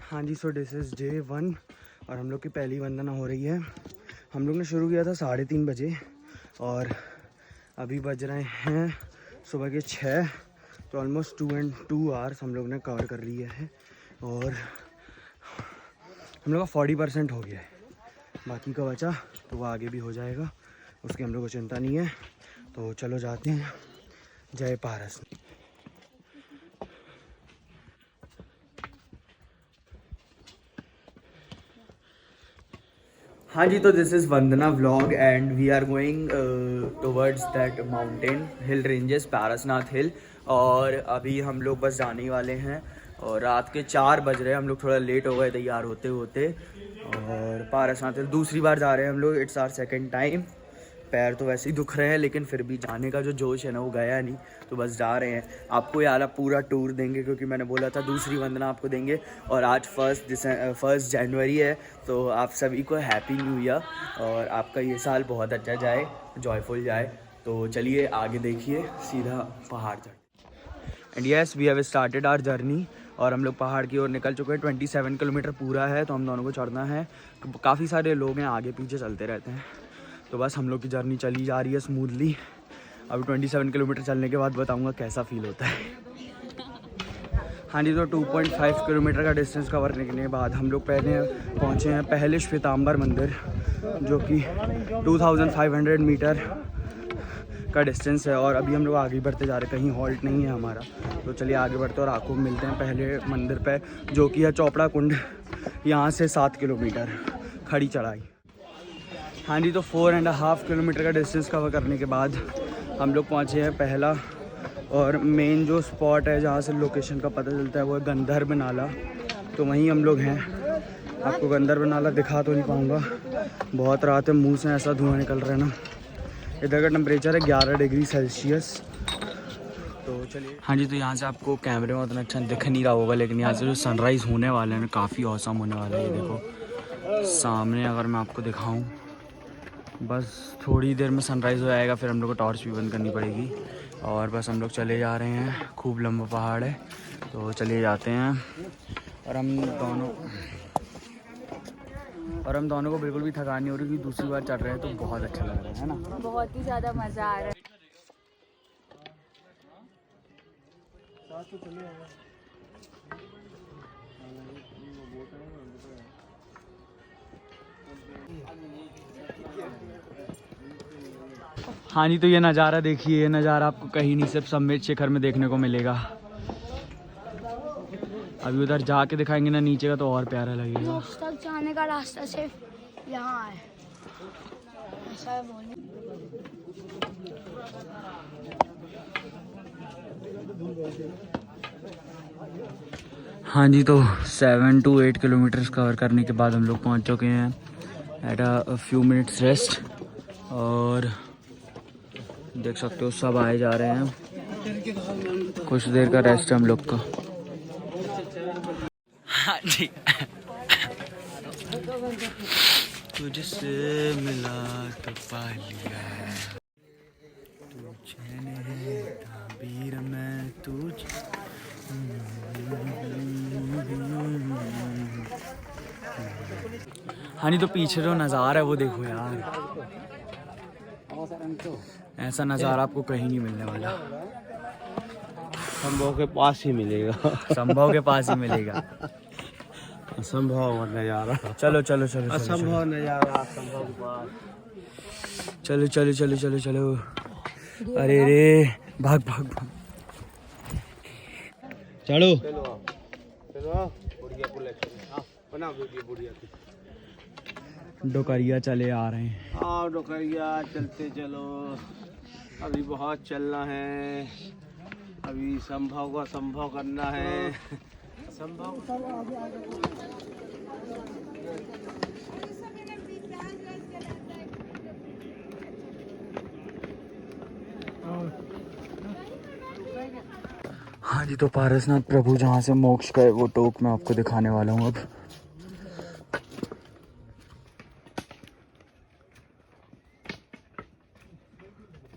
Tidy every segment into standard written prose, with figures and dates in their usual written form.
हाँ जी, so this is day 1 और हम लोग की पहली वंदना हो रही है। हम लोग ने शुरू किया था 3:30 बजे और अभी बज रहे हैं सुबह के 6, तो ऑलमोस्ट 2 आवर्स हम लोग ने कवर कर लिया है और हम लोग का 40% हो गया है। बाकी का बचा तो वो आगे भी हो जाएगा, उसकी हम लोग को चिंता नहीं है। तो चलो जाते हैं। जय पारस। हाँ जी, तो this is Vandana vlog and we are going towards that mountain hill ranges Parasnath hill. और अभी हम लोग बस जाने ही वाले हैं और रात के 4 बज रहे हैं। हम लोग थोड़ा लेट हो गए तैयार होते होते और पारसनाथ हिल दूसरी बार जा रहे हैं हम लोग। It's our second time. पैर तो वैसे ही दुख रहे हैं लेकिन फिर भी जाने का जो जोश है ना वो गया नहीं, तो बस जा रहे हैं। आपको ये वाला पूरा टूर देंगे क्योंकि मैंने बोला था दूसरी वंदना आपको देंगे। और आज 1 जनवरी है, तो आप सभी को हैप्पी न्यू ईयर और आपका ये साल बहुत अच्छा जाए, जॉयफुल जाए। तो चलिए आगे देखिए, सीधा पहाड़ चढ़। And yes, we have started our journey और हम लोग पहाड़ की ओर निकल चुके हैं। 27 किलोमीटर पूरा है, तो हम दोनों को चढ़ना है। काफ़ी सारे लोग हैं, आगे पीछे चलते रहते हैं, तो बस हम लोग की जर्नी चली जा रही है स्मूथली। अभी 27 किलोमीटर चलने के बाद बताऊंगा कैसा फील होता है। हाँ जी, तो 2.5 किलोमीटर का डिस्टेंस कवर करने के बाद हम लोग पहले पहुँचे हैं पहले श्वेतांबर मंदिर, जो कि 2500 मीटर का डिस्टेंस है। और अभी हम लोग आगे बढ़ते जा रहे हैं, कहीं हॉल्ट नहीं है हमारा। तो चलिए आगे बढ़ते और आपको मिलते हैं पहले मंदिर पे, जो कि है चोपड़ा कुंड। यहाँ से 7 किलोमीटर खड़ी चढ़ाई। हाँ जी, तो 4.5 किलोमीटर का डिस्टेंस कवर करने के बाद हम लोग पहुँचे हैं पहला और मेन जो स्पॉट है जहाँ से लोकेशन का पता चलता है वो है गंधर्व नाला। तो वहीं हम लोग हैं। आपको गंधर्व नाला दिखा तो नहीं पाऊँगा, बहुत रात है, मुंह से ऐसा धुआं निकल रहा है ना। इधर का टेम्परेचर है 11 डिग्री सेल्सियस। तो चलिए। हाँ जी, तो यहाँ से आपको कैमरे में उतना अच्छा दिख नहीं रहा होगा, लेकिन यहाँ से जो सनराइज़ होने वाला है ना काफ़ी औसम होने वाला है। ये देखो सामने, अगर मैं आपको दिखाऊँ, बस थोड़ी देर में सनराइज़ हो जाएगा, फिर हम लोग को टॉर्च भी बंद करनी पड़ेगी। और बस हम लोग चले जा रहे हैं। खूब लंबा पहाड़ है, तो चले जाते हैं। और हम दोनों को बिल्कुल भी थकान नहीं हो रही, क्योंकि दूसरी बार चढ़ रहे हैं तो बहुत अच्छा लग रहा है ना। बहुत ही ज़्यादा मज़ा आ रहा है। हाँ जी, तो ये नज़ारा देखिए, ये नज़ारा आपको कहीं नहीं सिर्फ समेत शिखर में देखने को मिलेगा। अभी उधर जाके दिखाएंगे ना नीचे का, तो और प्यारा लगेगा। मोक्ष तक जाने का रास्ता सिर्फ यहाँ है, ऐसा है बोलने। हाँ जी, तो 7 to 8 किलोमीटर्स कवर करने के बाद हम लोग पहुँच चुके हैं at a few minutes rest. और देख सकते हो सब आए जा रहे हैं, कुछ देर का रेस्ट है हम लोग का। हाँ जी। तुझसे मिला तो पा लिया, तू चैन है ताबीर में तुझ। हाँ नहीं, तो पीछे जो नज़ारा है वो देखो यार, ऐसा नज़ारा आपको कहीं नहीं मिलने वाला। संभव के पास ही मिलेगा। संभव के पास ही मिलेगा। असंभव नजारा। चलो चलो चलो असंभव नजारा असंभव के पास। चलो चलो चलो चलो चलो। अरे रे, भाग भाग भाग। चलो बना वीडियो बढ़िया। डोकरिया चले आ रहे हैं। हाँ डोकरिया चलते चलो, अभी बहुत चलना है, अभी संभव को असंभव करना है। संभव हाँ जी, तो पारसनाथ प्रभु जहाँ से मोक्ष का है वो टोक मैं आपको दिखाने वाला हूँ अब।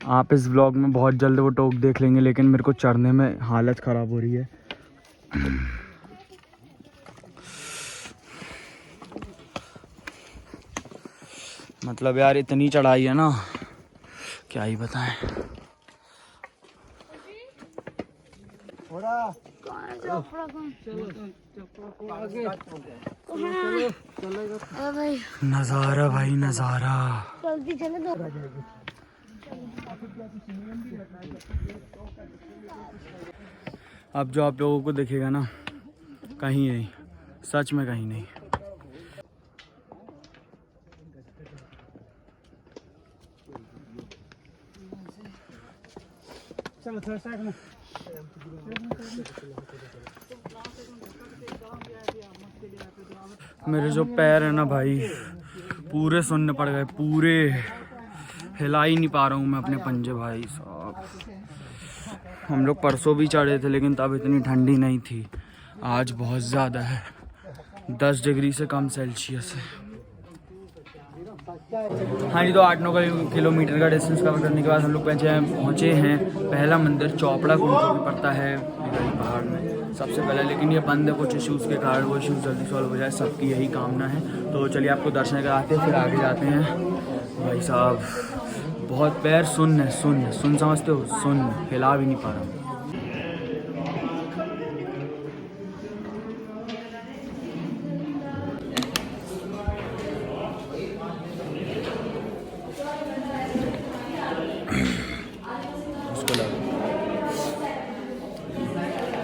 आप इस व्लॉग में बहुत जल्द वो टोक देख लेंगे, लेकिन मेरे को चढ़ने में हालत ख़राब हो रही है। मतलब यार इतनी चढ़ाई है ना, क्या ही बताएं। नज़ारा भाई नज़ारा। जल्दी चले दो। अब जो आप लोगों को दिखेगा ना, कहीं नहीं, सच में कहीं नहीं। चलो थोड़ा साइड में। मेरे जो पैर है ना भाई पूरे सुन्न पड़ गए, पूरे हिला ही नहीं पा रहा हूँ मैं अपने पंजे भाई साहब। हम लोग परसों भी चढ़े थे लेकिन तब इतनी ठंडी नहीं थी, आज बहुत ज़्यादा है, 10 डिग्री से कम सेल्सियस है। हाँ जी, तो 8-9 किलोमीटर का डिस्टेंस कवर करने के बाद हम लोग पहुँचे हैं पहला मंदिर चौपड़ा कुंड, जो कि पड़ता है पहाड़ में सबसे पहले, लेकिन ये बंद है कुछ इशूज़ के कारण। वो इशूज़ जल्दी सॉल्व हो जाए, सबकी यही कामना है। तो चलिए आपको दर्शन कराते हैं, फिर आगे जाते हैं। भाई साहब बहुत पैर सुन्न है, सुन्न समझते हो, सुन्न, हिला भी नहीं पा रहा हूँ।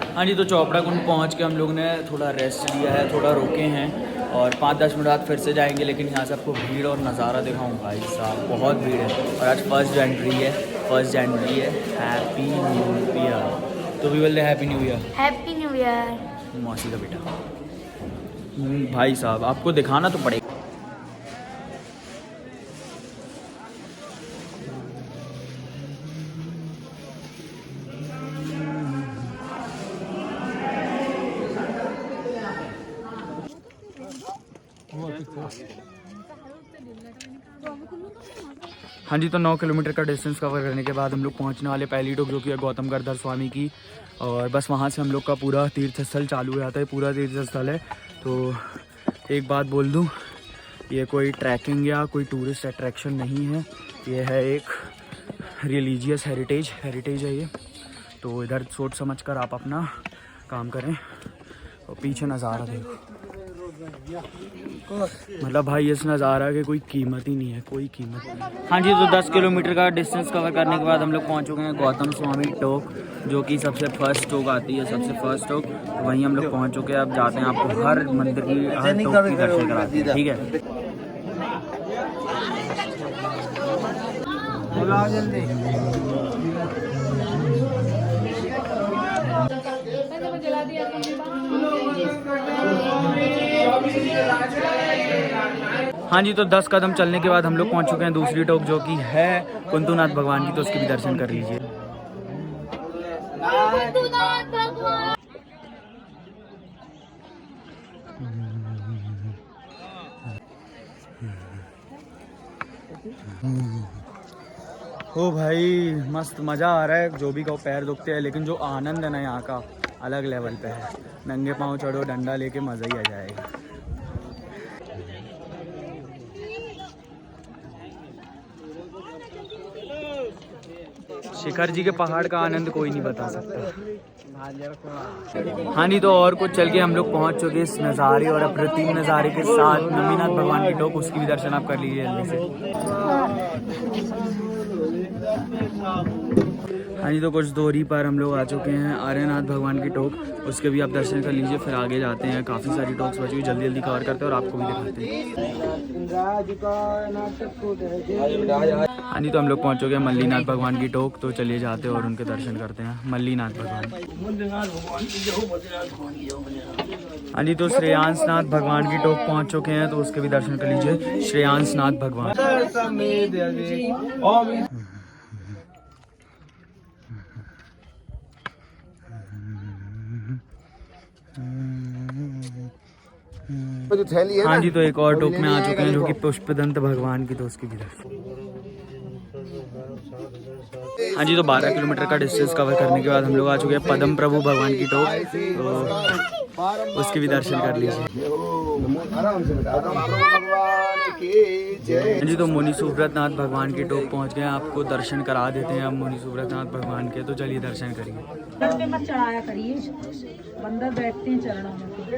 हाँ जी, तो चौपड़ा कुंड पहुँच के हम लोग ने थोड़ा रेस्ट लिया है, थोड़ा रुके हैं और 5-10 मिनट बाद फिर से जाएंगे। लेकिन यहाँ से आपको भीड़ और नज़ारा दिखाऊँ भाई साहब, बहुत भीड़ है। और आज 1 जनवरी है, हैप्पी न्यू ईयर। तो भी बोल रहे happy new year. Happy new year मौसी का बेटा। भाई साहब आपको दिखाना तो पड़ेगा। हाँ जी, तो 9 किलोमीटर का डिस्टेंस कवर करने के बाद हम लोग पहुँचने वाले पहली टोक, जो कि है गौतम गढ़धर स्वामी की। और बस वहाँ से हम लोग का पूरा तीर्थ स्थल चालू हो जाता है, पूरा तीर्थ स्थल है। तो एक बात बोल दूँ, ये कोई ट्रैकिंग या कोई टूरिस्ट अट्रैक्शन नहीं है, ये है एक रिलीजियस हेरिटेज है ये। तो इधर सोच समझ कर आप अपना काम करें। और पीछे नज़ारा देखो, मतलब भाई इस नज़ारा की कोई कीमत ही नहीं है, कोई कीमत नहीं। हाँ जी, तो 10 किलोमीटर का डिस्टेंस कवर करने के बाद हम लोग पहुँच चुके हैं गौतम स्वामी टोक, जो कि सबसे फर्स्ट टोक आती है, सबसे फर्स्ट टोक। वहीं हम लोग पहुँच चुके हैं। अब जाते हैं, आपको हर मंदिर की, हर टोक की दर्शन कराते हैं, ठीक है। हाँ जी, तो 10 कदम चलने के बाद हम लोग पहुंच चुके हैं दूसरी टोक, जो कि है कुंतुनाथ भगवान की। तो उसके भी दर्शन कर लीजिए। ओ भाई मस्त मज़ा आ रहा है। जो भी कहो पैर दुखते हैं, लेकिन जो आनंद है ना यहाँ का अलग लेवल पे है। नंगे पाँव चढ़ो, डंडा लेके मज़ा ही आ जाएगा। शिखर जी के पहाड़ का आनंद कोई नहीं बता सकता। हाँ जी, तो और कुछ चल के हम लोग पहुँच चुके इस नज़ारे और अप्रतिम नज़ारे के साथ नमीनाथ भगवान की टोक। उसकी भी दर्शन आप कर लीजिए जल्दी से। हाँ जी, तो कुछ दूरी पर हम लोग आ चुके हैं आर्यनाथ भगवान की टोक। उसके भी आप दर्शन कर लीजिए, फिर आगे जाते हैं। काफ़ी सारी टोक्स बची हुई, जल्दी जल्दी कवर करते हैं और आपको भी दिखाते हैं। हाँ जी, तो हम लोग पहुँच चुके हैं मल्लीनाथ भगवान की टोक। तो चलिए जाते हैं और उनके दर्शन करते हैं, मल्लीनाथ भगवान। हाँ जी, तो श्रेयांसनाथ भगवान की टोक पहुँच चुके हैं। तो उसके भी दर्शन कर लीजिए, श्रेयांसनाथ भगवान। हाँ जी, तो एक और टोक में आ चुके हैं, जो कि पुष्पदंत भगवान की। तो उसकी भी दर्शन। हाँ जी, तो 12 किलोमीटर का डिस्टेंस कवर करने के बाद हम लोग आ चुके हैं पद्म प्रभु भगवान की टोक। तो उसके भी दर्शन कर लीजिए। जी तो मुनि सुब्रतनाथ भगवान के टोक पहुंच गए। आपको दर्शन करा देते हैं अब मुनि सुब्रतनाथ भगवान के, तो चलिए दर्शन करिए। मत चढ़ाया करिए, बंदर बैठते हैं चरणों में।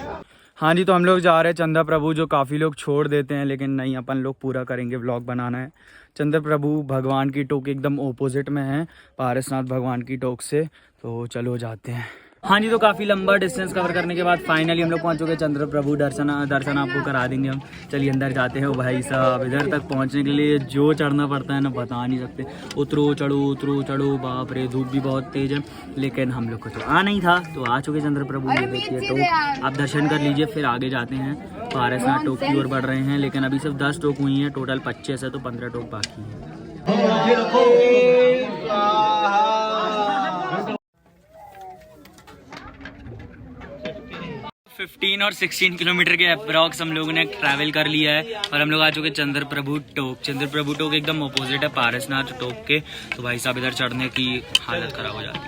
हाँ जी, तो हम लोग जा रहे हैं चंद्र प्रभु, जो काफ़ी लोग छोड़ देते हैं, लेकिन नहीं, अपन लोग पूरा करेंगे, व्लॉग बनाना है। चंद्र प्रभु भगवान की टोक एकदम ओपोजिट में है पारसनाथ भगवान की टोक से, तो चलो जाते हैं। हाँ जी, तो काफ़ी लंबा डिस्टेंस कवर करने के बाद फाइनली हम लोग पहुँच चुके हैं चंद्र प्रभु। दर्शन आपको करा देंगे हम। चलिए अंदर जाते हैं। भाई साहब, इधर तक पहुँचने के लिए जो चढ़ना पड़ता है ना, बता नहीं सकते। उतरो चढ़ो, बाप रे, धूप भी बहुत तेज़ है, लेकिन हम लोग को तो आ नहीं था, तो आ चुके चंद्र प्रभु। देखिए टोक, आप दर्शन कर लीजिए, फिर आगे जाते हैं। पारसनाथ टोक की ओर बढ़ रहे हैं, लेकिन अभी सिर्फ 10 टोक हुई हैं, टोटल 25 है, तो 15 टोक बाकी है। 15 और 16 किलोमीटर के अप्रॉक्स हम लोगों ने ट्रैवल कर लिया है, और हम लोग आ चुके चंद्र प्रभु टोक। चंद्र प्रभु टोक एकदम अपोजिट है पारसनाथ टोक के, तो भाई साहब इधर चढ़ने की हालत खराब हो जाती है।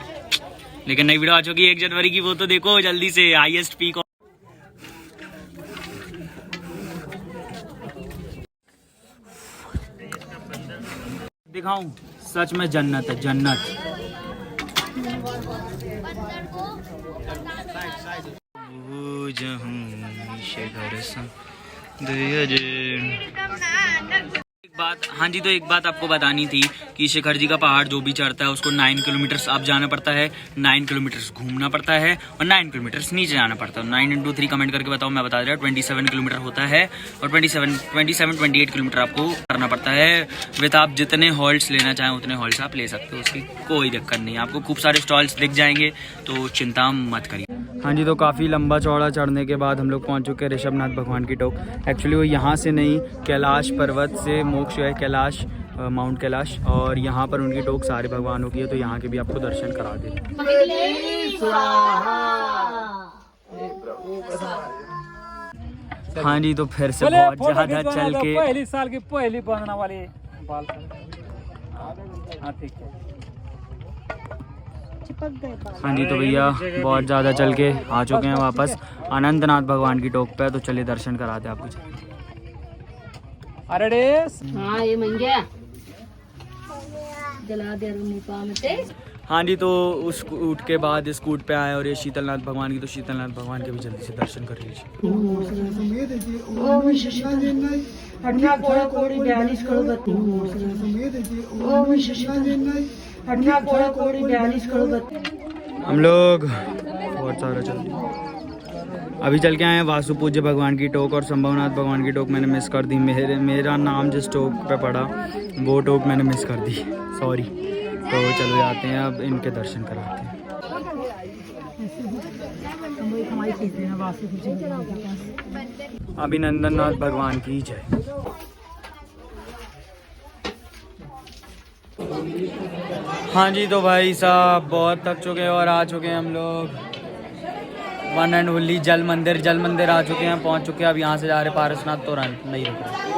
लेकिन नई वीडियो आ चुकी है 1 जनवरी की, वो तो देखो जल्दी से। हाईएस्ट पीक दिखाऊं, सच में जन्नत है, जन्नत। एक बात, हाँ जी, तो एक बात आपको बतानी थी कि शिखर जी का पहाड़ जो भी चढ़ता है उसको 9 किलोमीटर्स आप जाना पड़ता है, 9 किलोमीटर्स घूमना पड़ता है, और 9 किलोमीटर्स नीचे जाना पड़ता है। 9 × 3 कमेंट करके बताओ, मैं बता दे रहा हूँ 27 किलोमीटर होता है, और 28 किलोमीटर आपको करना पड़ता है। विद आप जितने हॉल्ट्स लेना चाहें उतने हॉल्ट्स आप ले सकते हो, उसकी कोई दिक्कत नहीं है। आपको खूब सारे स्टॉल्स दिख जाएंगे, तो चिंता मत करिए। हाँ जी, तो काफ़ी लंबा चौड़ा चढ़ने के बाद हम लोग पहुँच चुके हैं ऋषभनाथ भगवान की टोक। एक्चुअली वो यहाँ से नहीं, कैलाश पर्वत से मोक्ष है, कैलाश, माउंट कैलाश, और यहाँ पर उनकी टोक सारे भगवानों की है, तो यहाँ के भी आपको दर्शन करा दे। हाँ जी, तो फिर से बहुत ज़्यादा चल के पहली साल की पहली बनने वाली बाल। हाँ ठीक है। हाँ जी, तो भैया बहुत ज़्यादा चल के आ चुके हैं वापस अनंतनाथ भगवान की टोक पे, तो चलिए दर्शन कराते हैं आपको। अरे हाँ, ये मंगे जला दे। हाँ जी, तो उस कूट के बाद इस कूट पे आए, और ये शीतलनाथ भगवान की, तो शीतलनाथ भगवान के भी जल्दी से दर्शन कर लीजिए। हम लोग बहुत सारा चल अभी चल के आए हैं वासु पूज्य भगवान की टोक, और संभवनाथ भगवान की टोक मैंने मिस कर दी। मेरा नाम जिस टोक पे पड़ा वो टोक मैंने मिस कर दी, सॉरी। तो चलो जाते हैं, अब इनके दर्शन कराते हैं। अभिनंदननाथ भगवान की जय। हाँ जी, तो भाई साहब बहुत थक चुके हैं, और आ चुके हैं हम लोग वन एंड ओनली जल मंदिर आ चुके हैं, पहुंच चुके हैं। अब यहाँ से जा रहे पारसनाथ, तो नहीं रुक रहे।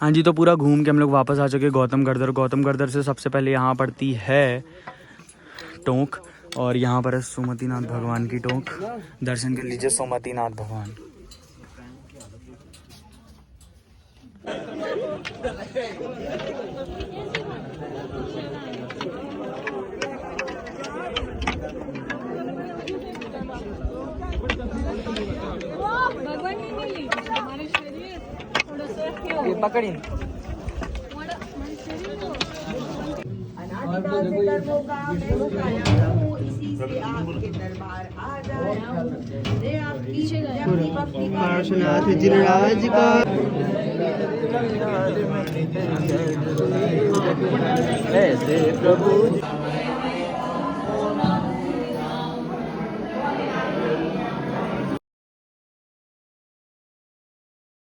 हाँ जी, तो पूरा घूम के हम लोग वापस आ चुके गौतम गर्दर से सबसे पहले यहाँ पड़ती है टोंक, और यहाँ पर है सोमतीनाथ भगवान की टोंक। दर्शन कर लीजिए सोमतीनाथ भगवान। ये पकड़ी पार्श्वनाथ जिनराज का ऐसे प्रभु